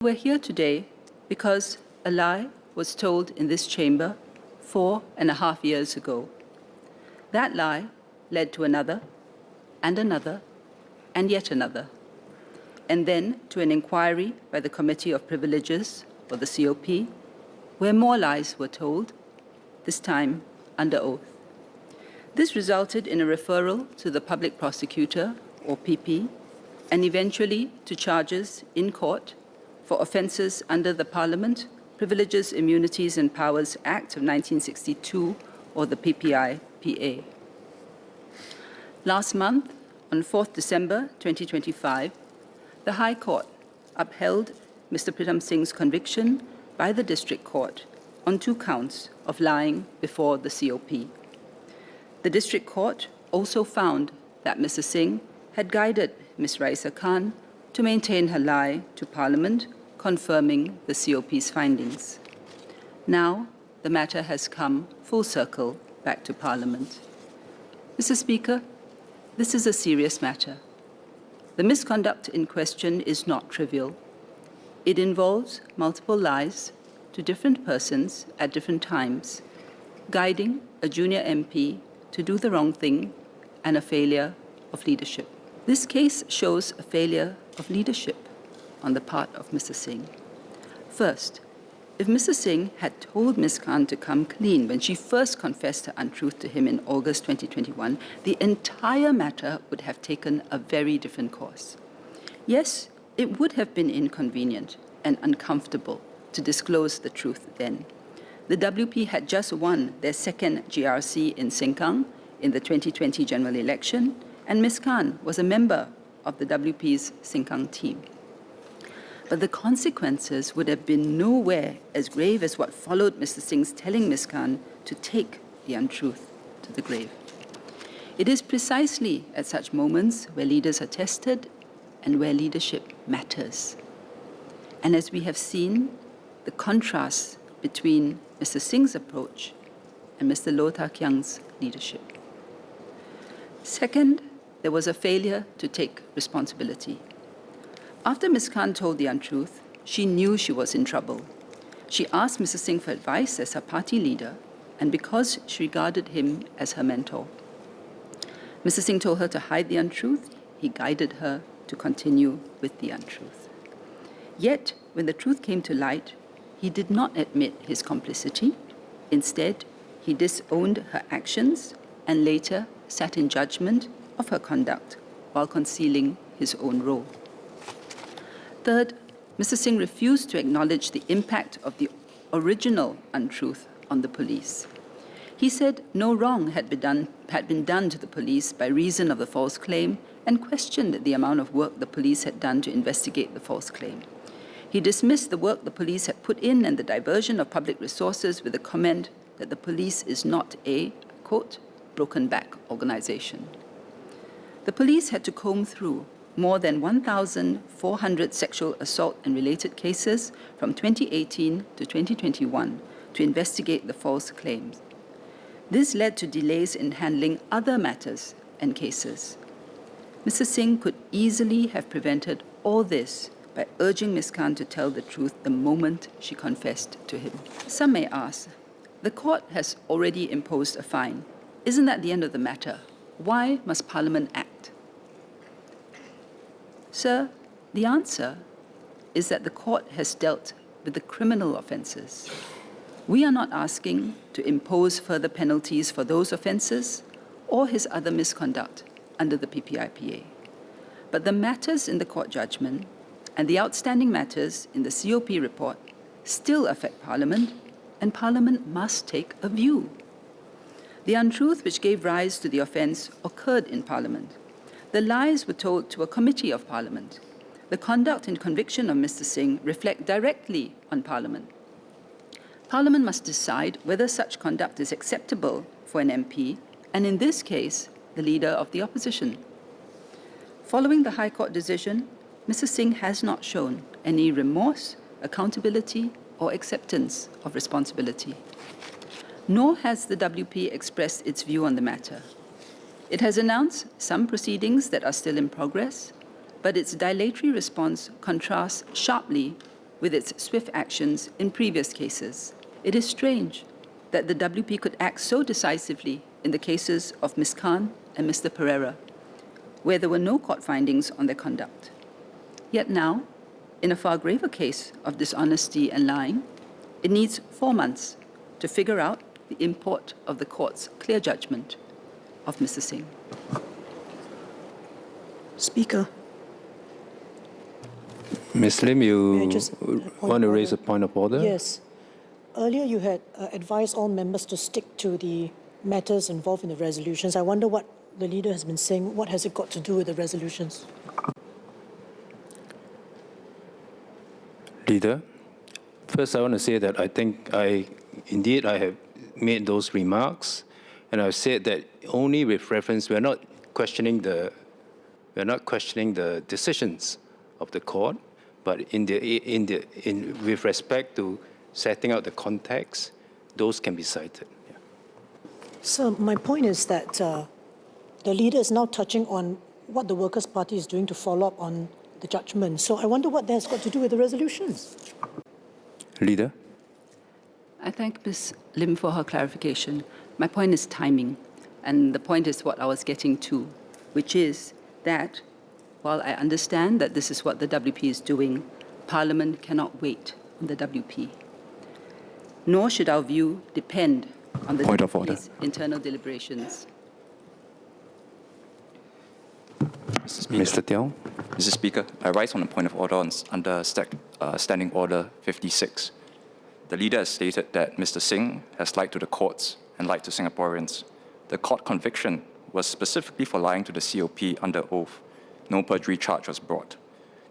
We're here today because a lie was told in this chamber 4.5 years ago. That lie led to another, and another, and yet another, and then to an inquiry by the Committee of Privileges, or the COP, where more lies were told, this time under oath. This resulted in a referral to the Public Prosecutor, or PP, and eventually to charges in court for offences under the Parliament, Privileges, Immunities and Powers Act of 1962, or the PPI-PA. Last month, on 4th December 2025, the High Court upheld Mr. Pritam Singh's conviction by the District Court on 2 counts of lying before the COP. The District Court also found that Mr. Singh had guided Ms. Raisa Khan to maintain her lie to Parliament, confirming the COP's findings. Now, the matter has come full circle back to Parliament. Mr. Speaker, this is a serious matter. The misconduct in question is not trivial. It involves multiple lies to different persons at different times, guiding a junior MP to do the wrong thing and a failure of leadership. This case shows a failure of leadership on the part of Mr. Singh. First, if Mr. Singh had told Ms. Khan to come clean when she first confessed her untruth to him in August 2021, the entire matter would have taken a very different course. Yes, it would have been inconvenient and uncomfortable to disclose the truth then. The WP had just won their second GRC in Sengkang in the 2020 general election, and Ms. Khan was a member of the WP's Sengkang team. But the consequences would have been nowhere as grave as what followed Mr. Singh's telling Ms. Khan to take the untruth to the grave. It is precisely at such moments where leaders are tested and where leadership matters. And as we have seen, the contrast between Mr. Singh's approach and Mr. Loh Tak Yang's leadership. Second, there was a failure to take responsibility. After Ms. Khan told the untruth, she knew she was in trouble. She asked Mr. Singh for advice as her party leader, and because she regarded him as her mentor. Mr. Singh told her to hide the untruth. He guided her to continue with the untruth. Yet, when the truth came to light, he did not admit his complicity. Instead, he disowned her actions and later sat in judgment of her conduct while concealing his own role. Third, Mr. Singh refused to acknowledge the impact of the original untruth on the police. He said no wrong had been done to the police by reason of the false claim and questioned the amount of work the police had done to investigate the false claim. He dismissed the work the police had put in and the diversion of public resources with the comment that the police is not a, quote, broken back organization. The police had to comb through more than 1,400 sexual assault and related cases from 2018 to 2021 to investigate the false claims. This led to delays in handling other matters and cases. Mr. Singh could easily have prevented all this by urging Ms. Khan to tell the truth the moment she confessed to him. Some may ask, the court has already imposed a fine. Isn't that the end of the matter? Why must Parliament act? Sir, the answer is that the court has dealt with the criminal offences. We are not asking to impose further penalties for those offences or his other misconduct under the PPI-PA. But the matters in the court judgment and the outstanding matters in the COP report still affect Parliament, and Parliament must take a view. The untruth which gave rise to the offence occurred in Parliament. The lies were told to a committee of Parliament. The conduct and conviction of Mr. Singh reflect directly on Parliament. Parliament must decide whether such conduct is acceptable for an MP, and in this case, the leader of the opposition. Following the High Court decision, Mr. Singh has not shown any remorse, accountability, or acceptance of responsibility. Nor has the WP expressed its view on the matter. It has announced some proceedings that are still in progress, but its dilatory response contrasts sharply with its swift actions in previous cases. It is strange that the WP could act so decisively in the cases of Ms. Khan and Mr. Pereira, where there were no court findings on their conduct. Yet now, in a far graver case of dishonesty and lying, it needs 4 months to figure out the import of the court's clear judgment of Mr. Singh. Speaker. Ms. Lim, you want to raise a point of order? Yes. Earlier you had advised all members to stick to the matters involved in the resolutions. I wonder what the leader has been saying. What has it got to do with the resolutions? Leader, first I want to say that I think I have made those remarks, and I've said that only with reference, we're not questioning the decisions of the court, but with respect to setting out the context, those can be cited. Yeah. So my point is that the leader is now touching on what the Workers' Party is doing to follow up on the judgment. So I wonder what that has got to do with the resolutions. Leader. I thank Ms. Lim for her clarification. My point is timing, and the point is what I was getting to, which is that while I understand that this is what the WP is doing, Parliament cannot wait on the WP. Nor should our view depend on the WP's internal deliberations. Mr. Tiong. Mr. Speaker, I rise on a point of order under Standing Order 56. The leader has stated that Mr. Singh has lied to the courts and lied to Singaporeans. The court conviction was specifically for lying to the COP under oath. No perjury charge was brought.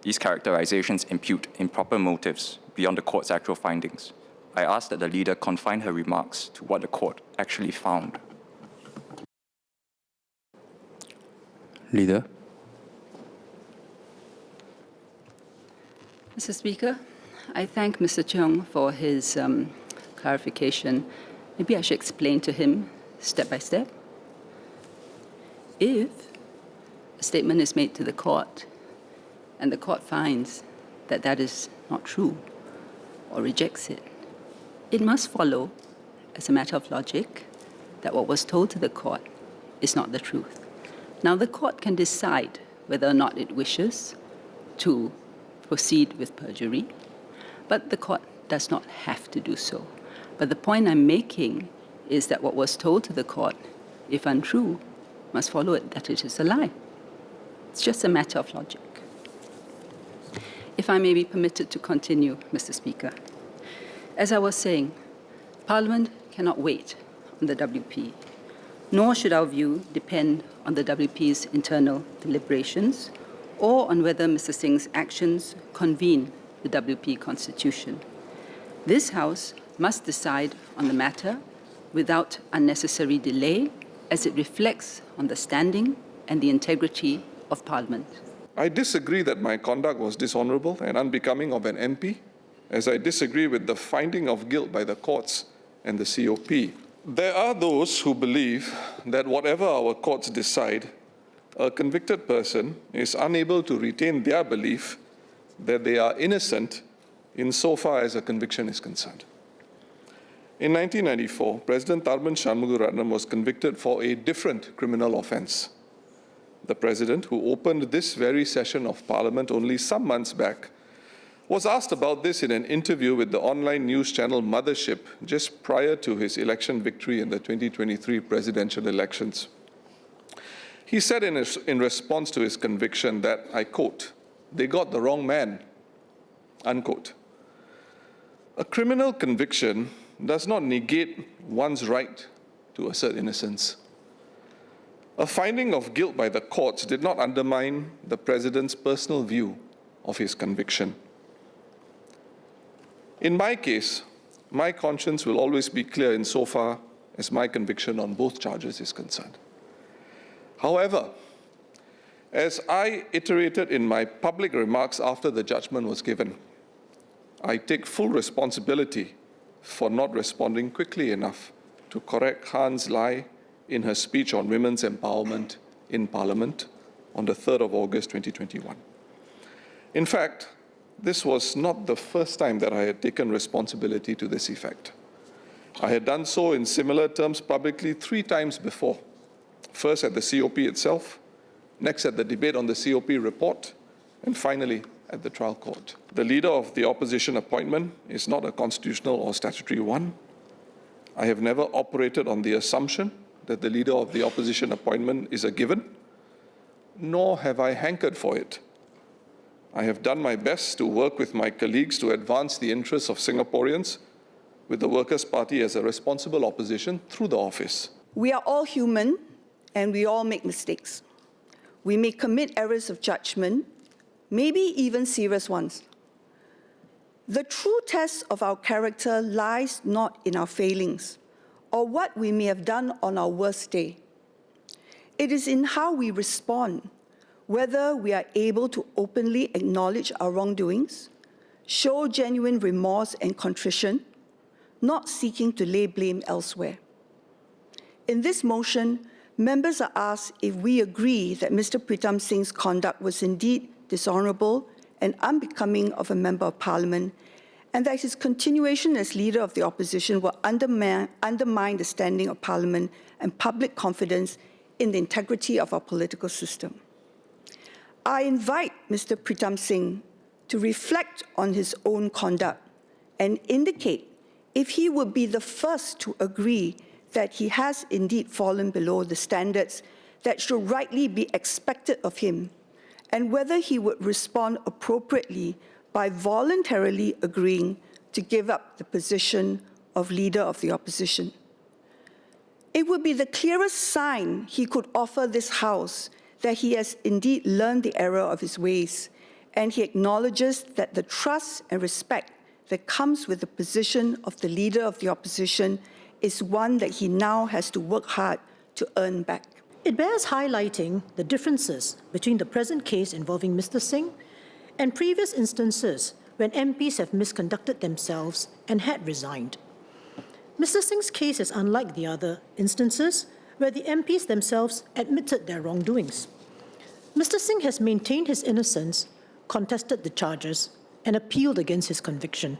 These characterizations impute improper motives beyond the court's actual findings. I ask that the leader confine her remarks to what the court actually found. Leader. Mr. Speaker, I thank Mr. Tiong for his clarification. Maybe I should explain to him step by step. If a statement is made to the court and the court finds that that is not true or rejects it, it must follow, as a matter of logic, that what was told to the court is not the truth. Now, the court can decide whether or not it wishes to proceed with perjury, but the court does not have to do so. But the point I'm making is that what was told to the court, if untrue, must follow it that it is a lie. It's just a matter of logic. If I may be permitted to continue, Mr. Speaker. As I was saying, Parliament cannot wait on the WP, nor should our view depend on the WP's internal deliberations or on whether Mr. Singh's actions convene the WP Constitution. This House must decide on the matter without unnecessary delay, as it reflects on the standing and the integrity of Parliament. I disagree that my conduct was dishonourable and unbecoming of an MP, as I disagree with the finding of guilt by the courts and the COP. There are those who believe that whatever our courts decide, a convicted person is unable to retain their belief that they are innocent insofar as a conviction is concerned. In 1994, President Tharman Shanmugaratnam was convicted for a different criminal offence. The President, who opened this very session of Parliament only some months back, was asked about this in an interview with the online news channel Mothership just prior to his election victory in the 2023 presidential elections. He said in response to his conviction that, I quote, "They got the wrong man," unquote. A criminal conviction does not negate one's right to assert innocence. A finding of guilt by the courts did not undermine the President's personal view of his conviction. In my case, my conscience will always be clear insofar as my conviction on both charges is concerned. However, as I iterated in my public remarks after the judgment was given, I take full responsibility for not responding quickly enough to correct Khan's lie in her speech on women's empowerment in Parliament on the 3rd of August 2021. In fact, this was not the first time that I had taken responsibility to this effect. I had done so in similar terms publicly 3 times before. First at the COP itself, next at the debate on the COP report, and finally at the trial court. The leader of the opposition appointment is not a constitutional or statutory one. I have never operated on the assumption that the leader of the opposition appointment is a given, nor have I hankered for it. I have done my best to work with my colleagues to advance the interests of Singaporeans with the Workers' Party as a responsible opposition through the office. We are all human and we all make mistakes. We may commit errors of judgment, maybe even serious ones. The true test of our character lies not in our failings or what we may have done on our worst day. It is in how we respond, whether we are able to openly acknowledge our wrongdoings, show genuine remorse and contrition, not seeking to lay blame elsewhere. In this motion, members are asked if we agree that Mr. Pritam Singh's conduct was indeed dishonourable and unbecoming of a Member of Parliament, and that his continuation as Leader of the Opposition will undermine the standing of Parliament and public confidence in the integrity of our political system. I invite Mr. Pritam Singh to reflect on his own conduct and indicate if he would be the first to agree that he has indeed fallen below the standards that should rightly be expected of him, and whether he would respond appropriately by voluntarily agreeing to give up the position of Leader of the Opposition. It would be the clearest sign he could offer this House that he has indeed learned the error of his ways, and he acknowledges that the trust and respect that comes with the position of the Leader of the Opposition is one that he now has to work hard to earn back. It bears highlighting the differences between the present case involving Mr. Singh and previous instances when MPs have misconducted themselves and had resigned. Mr. Singh's case is unlike the other instances where the MPs themselves admitted their wrongdoings. Mr. Singh has maintained his innocence, contested the charges, and appealed against his conviction.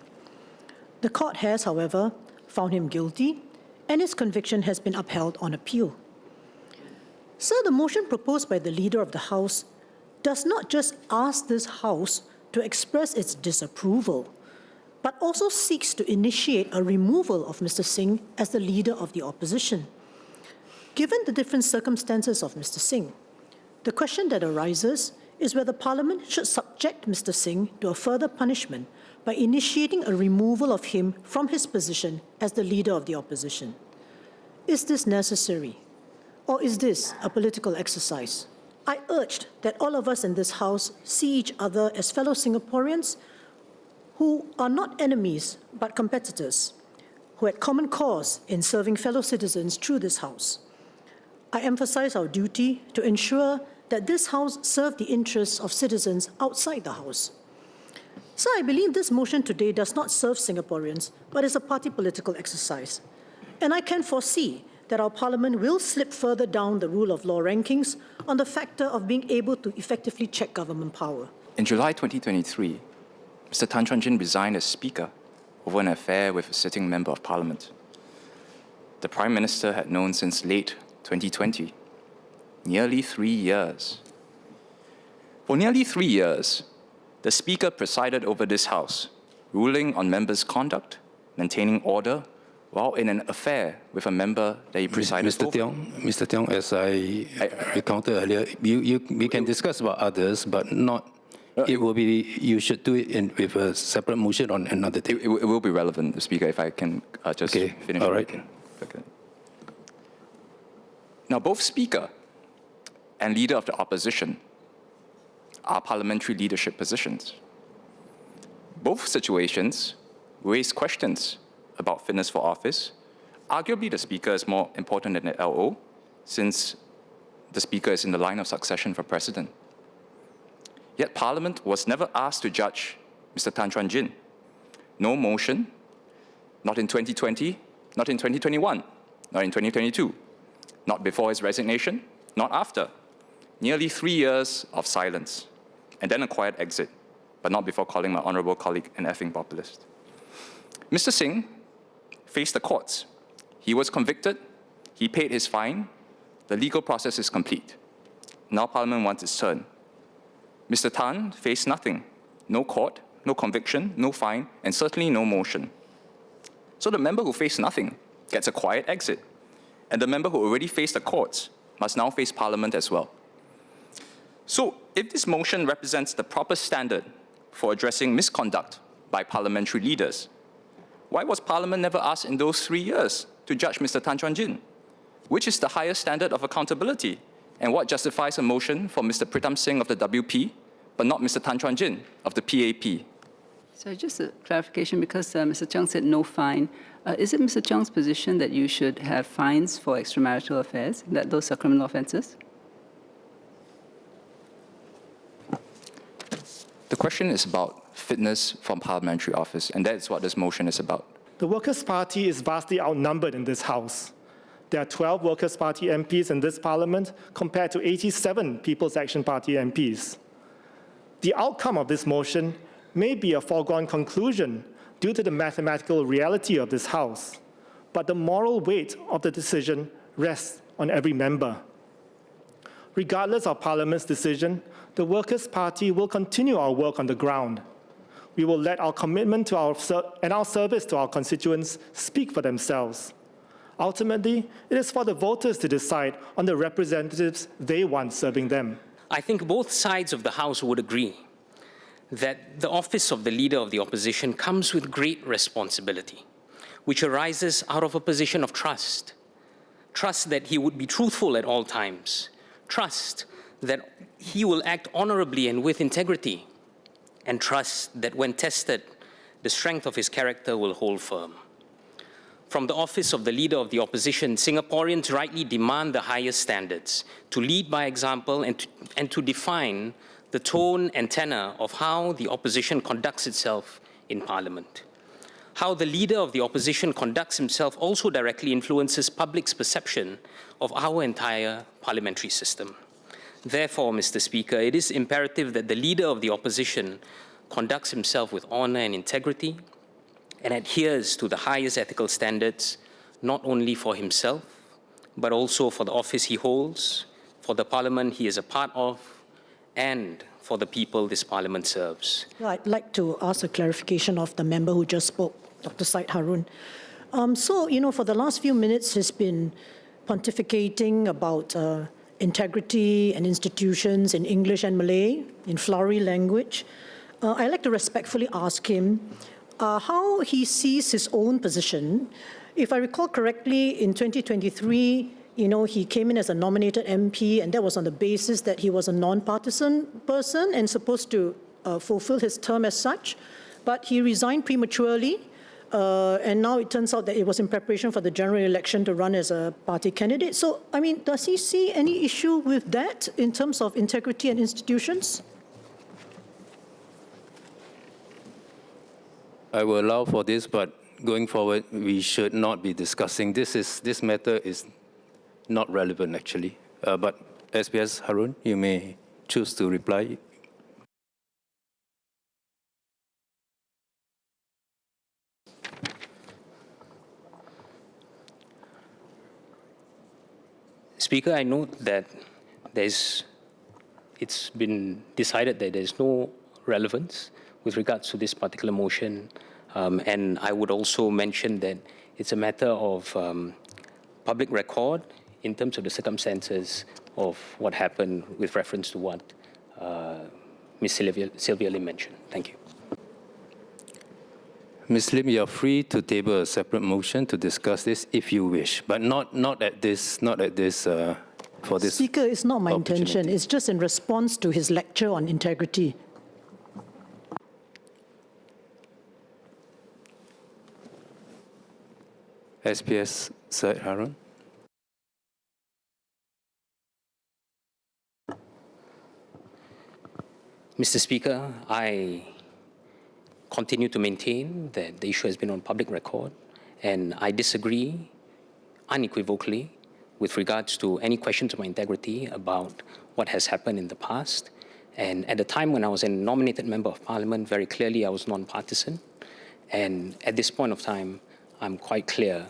The court has, however, found him guilty, and his conviction has been upheld on appeal. Sir, the motion proposed by the Leader of the House does not just ask this House to express its disapproval, but also seeks to initiate a removal of Mr. Singh as the Leader of the Opposition. Given the different circumstances of Mr. Singh, the question that arises is whether Parliament should subject Mr. Singh to a further punishment by initiating a removal of him from his position as the Leader of the Opposition. Is this necessary? Or is this a political exercise? I urged that all of us in this House see each other as fellow Singaporeans who are not enemies but competitors, who had common cause in serving fellow citizens through this House. I emphasize our duty to ensure that this House serve the interests of citizens outside the House. So I believe this motion today does not serve Singaporeans, but is a party political exercise. And I can foresee that our Parliament will slip further down the rule of law rankings on the factor of being able to effectively check government power. In July 2023, Mr. Tan Chuan-Jin resigned as Speaker over an affair with a sitting Member of Parliament. The Prime Minister had known since late 2020, nearly 3 years. For nearly 3 years, the Speaker presided over this House, ruling on members' conduct, maintaining order, while in an affair with a member that he presided over. Mr. Tiong, as I recounted earlier, we can discuss about others, but not. It will be. You should do it with a separate motion on another day. It will be relevant, Speaker, if I can just finish. All right. Okay. Now, both Speaker and Leader of the Opposition are parliamentary leadership positions. Both situations raise questions about fitness for office. Arguably, the Speaker is more important than the LO, since the Speaker is in the line of succession for President. Yet Parliament was never asked to judge Mr. Tan Chuan-Jin. No motion, not in 2020, not in 2021, not in 2022, not before his resignation, not after. Nearly 3 years of silence, and then a quiet exit. but not before calling my honourable colleague an effing populist. Mr. Singh faced the courts. He was convicted, he paid his fine, the legal process is complete. Now Parliament wants its turn. Mr. Tan faced nothing, no court, no conviction, no fine, and certainly no motion. So the member who faced nothing gets a quiet exit, and the member who already faced the courts must now face Parliament as well. So if this motion represents the proper standard for addressing misconduct by parliamentary leaders, why was Parliament never asked in those 3 years to judge Mr. Tan Chuan-Jin? Which is the highest standard of accountability? And what justifies a motion for Mr. Pritam Singh of the WP, but not Mr. Tan Chuan-Jin of the PAP? So just a clarification, because Mr. Cheong said no fine. Is it Mr. Cheong's position that you should have fines for extramarital affairs, that those are criminal offences? The question is about fitness from parliamentary office, and that's what this motion is about. The Workers' Party is vastly outnumbered in this House. There are 12 Workers' Party MPs in this Parliament compared to 87 People's Action Party MPs. The outcome of this motion may be a foregone conclusion due to the mathematical reality of this House, but the moral weight of the decision rests on every member. Regardless of Parliament's decision, the Workers' Party will continue our work on the ground. We will let our commitment to our service to our constituents speak for themselves. Ultimately, it is for the voters to decide on the representatives they want serving them. I think both sides of the House would agree that the office of the Leader of the Opposition comes with great responsibility, which arises out of a position of trust. Trust that he would be truthful at all times. Trust that he will act honorably and with integrity. And trust that when tested, the strength of his character will hold firm. From the office of the Leader of the Opposition, Singaporeans rightly demand the highest standards, to lead by example and to define the tone and tenor of how the opposition conducts itself in Parliament. How the Leader of the Opposition conducts himself also directly influences public's perception of our entire parliamentary system. Therefore, Mr. Speaker, it is imperative that the Leader of the Opposition conducts himself with honor and integrity and adheres to the highest ethical standards, not only for himself, but also for the office he holds, for the Parliament he is a part of, and for the people this Parliament serves. I'd like to ask a clarification of the member who just spoke, Dr. Syed Harun. For the last few minutes, he's been pontificating about integrity and institutions in English and Malay, in flowery language. I'd like to respectfully ask him how he sees his own position. If I recall correctly, in 2023, he came in as a nominated MP, and that was on the basis that he was a non-partisan person and supposed to fulfill his term as such. But he resigned prematurely, and now it turns out that it was in preparation for the general election to run as a party candidate. So, does he see any issue with that in terms of integrity and institutions? I will allow for this, but going forward, we should not be discussing. This matter is not relevant, actually. But SPS Harun, you may choose to reply. Speaker, I note that it's been decided that there's no relevance with regards to this particular motion. And I would also mention that it's a matter of public record in terms of the circumstances of what happened with reference to what Ms. Sylvia Lim mentioned. Thank you. Ms. Lim, you are free to table a separate motion to discuss this if you wish, but not at this for this. Speaker, it's not my intention. It's just in response to his lecture on integrity. SPS Syed Harun. Mr. Speaker, I continue to maintain that the issue has been on public record, and I disagree unequivocally with regards to any questions of my integrity about what has happened in the past. And at the time when I was a nominated member of parliament, very clearly I was non-partisan. And at this point of time, I'm quite clear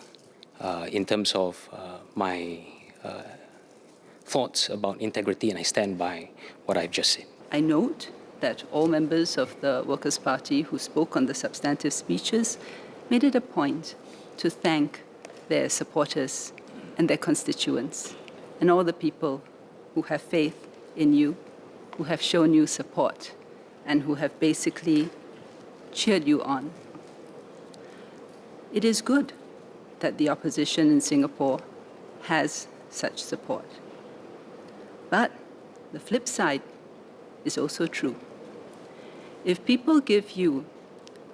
in terms of my thoughts about integrity, and I stand by what I've just said. I note that all members of the Workers' Party who spoke on the substantive speeches made it a point to thank their supporters and their constituents and all the people who have faith in you, who have shown you support, and who have basically cheered you on. It is good that the opposition in Singapore has such support. But the flip side is also true. If people give you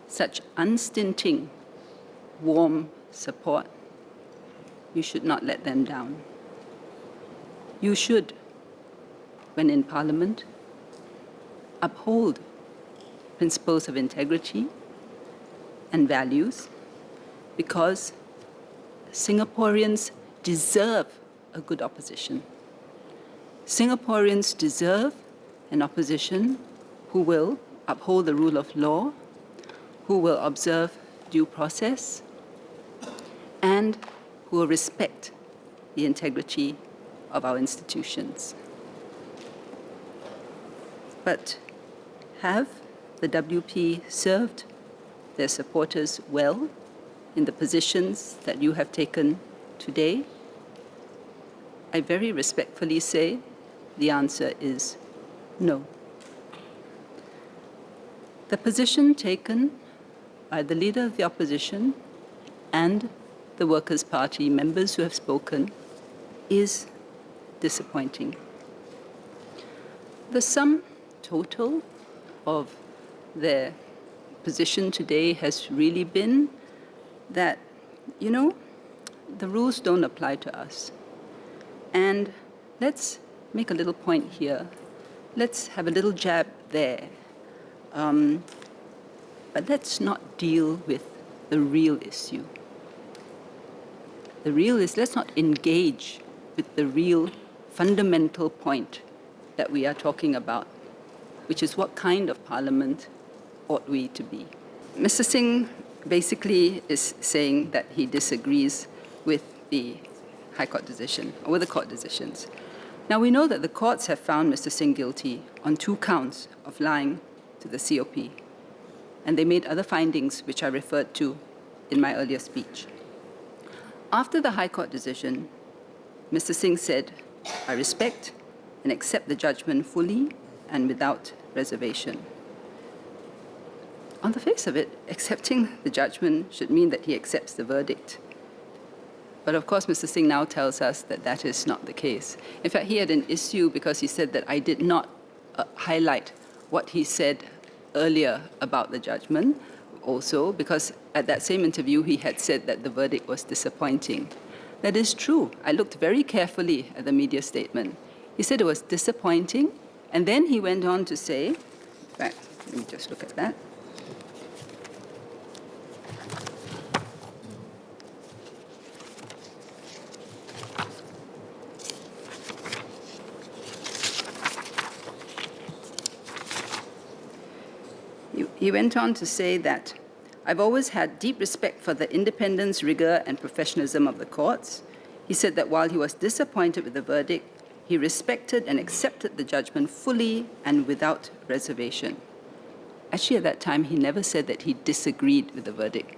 such unstinting, warm support, you should not let them down. You should, when in Parliament, uphold principles of integrity and values, because Singaporeans deserve a good opposition. Singaporeans deserve an opposition who will uphold the rule of law, who will observe due process, and who will respect the integrity of our institutions. But have the WP served their supporters well in the positions that you have taken today? I very respectfully say the answer is no. The position taken by the leader of the opposition and the Workers' Party members who have spoken is disappointing. The sum total of their position today has really been that, you know, the rules don't apply to us. And let's make a little point here. Let's have a little jab there. But let's not deal with the real issue. The real is, let's not engage with the real fundamental point that we are talking about, which is what kind of parliament ought we to be. Mr. Singh basically is saying that he disagrees with the High Court decision, or with the court decisions. Now, we know that the courts have found Mr. Singh guilty on 2 counts of lying to the COP, and they made other findings which I referred to in my earlier speech. After the High Court decision, Mr. Singh said, "I respect and accept the judgment fully and without reservation." On the face of it, accepting the judgment should mean that he accepts the verdict. But of course, Mr. Singh now tells us that that is not the case. In fact, he had an issue because he said that I did not highlight what he said earlier about the judgment, also because at that same interview he had said that the verdict was disappointing. That is true. I looked very carefully at the media statement. He said it was disappointing, and then he went on to say, in fact, let me just look at that. He went on to say that, "I've always had deep respect for the independence, rigor, and professionalism of the courts." He said that while he was disappointed with the verdict, he respected and accepted the judgment fully and without reservation. Actually, at that time, he never said that he disagreed with the verdict.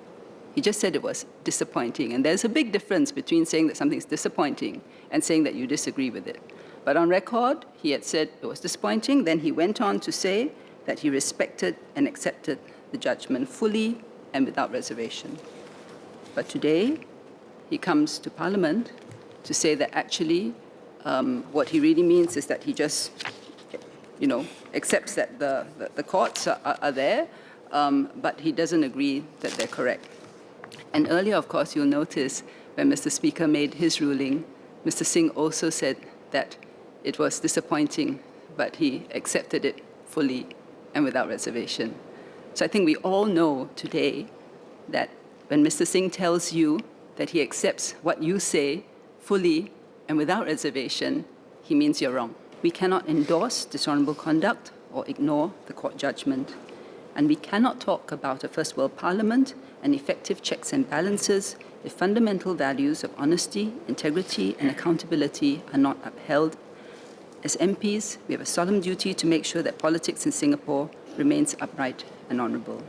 He just said it was disappointing. And there's a big difference between saying that something's disappointing and saying that you disagree with it. But on record, he had said it was disappointing. Then he went on to say that he respected and accepted the judgment fully and without reservation. But today, he comes to Parliament to say that actually what he really means is that he just, accepts that the courts are there, but he doesn't agree that they're correct. And earlier, of course, you'll notice when Mr. Speaker made his ruling, Mr. Singh also said that it was disappointing, but he accepted it fully and without reservation. So I think we all know today that when Mr. Singh tells you that he accepts what you say fully and without reservation, he means you're wrong. We cannot endorse dishonourable conduct or ignore the court judgment. And we cannot talk about a first world parliament and effective checks and balances if fundamental values of honesty, integrity, and accountability are not upheld. As MPs, we have a solemn duty to make sure that politics in Singapore remains upright and honourable.